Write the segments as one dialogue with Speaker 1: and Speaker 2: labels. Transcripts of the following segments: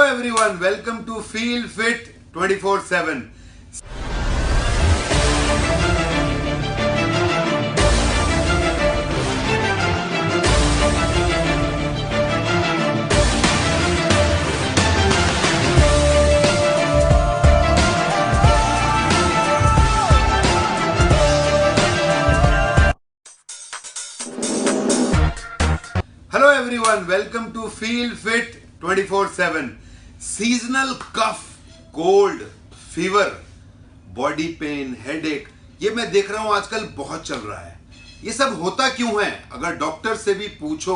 Speaker 1: everyone, welcome to Feel Fit 24/7. Hello everyone, welcome to Feel Fit 24/7. Seasonal cough, cold, fever, body pain, headache, ये मैं देख रहा हूं आजकल बहुत चल रहा है। ये सब होता क्यों है? अगर डॉक्टर से भी पूछो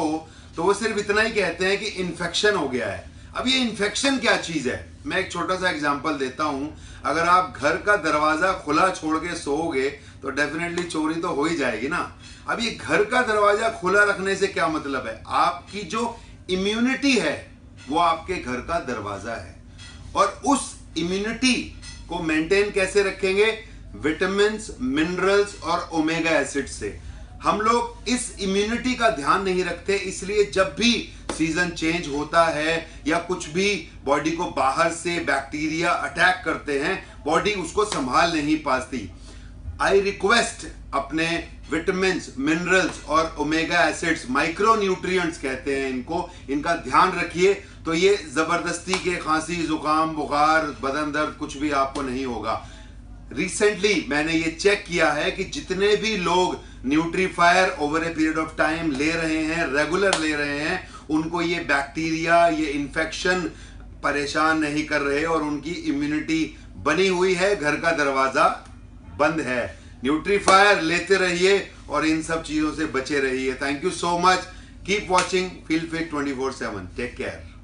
Speaker 1: तो वो सिर्फ इतना ही कहते हैं कि इन्फेक्शन हो गया है। अब ये इन्फेक्शन क्या चीज है? मैं एक छोटा सा एग्जांपल देता हूं। अगर आप घर का दरवाजा खुला छोड़ के सोओगे तो डेफिनेटली चोरी तो हो ही जाएगी ना। अब ये घर का दरवाजा खुला रखने से क्या मतलब है? आपकी जो इम्यूनिटी है वो आपके घर का दरवाजा है, और उस इम्यूनिटी को मेंटेन कैसे रखेंगे? विटामिन्स, मिनरल्स और ओमेगा एसिड से। हम लोग इस इम्यूनिटी का ध्यान नहीं रखते, इसलिए जब भी सीजन चेंज होता है या कुछ भी बॉडी को बाहर से बैक्टीरिया अटैक करते हैं, बॉडी उसको संभाल नहीं पाती। आई रिक्वेस्ट अपने विटामिन्स, मिनरल्स और ओमेगा एसिड्स, माइक्रो न्यूट्रिएंट्स कहते हैं इनको, इनका ध्यान रखिए तो ये जबरदस्ती के खांसी, जुकाम, बुखार, बदन दर्द कुछ भी आपको नहीं होगा। रिसेंटली मैंने ये चेक किया है कि जितने भी लोग Nutrifier over a period of time ले रहे हैं, रेगुलर ले रहे हैं, उनको ये बैक्टीरिया, ये इन्फेक्शन परेशान नहीं कर रहे और उनकी इम्यूनिटी बनी हुई है, घर का दरवाजा बंद है। न्यूट्रीफायर लेते रहिए और इन सब चीजों से बचे रहिए। Thank you so much. Keep watching feel fit 24/7। Take care.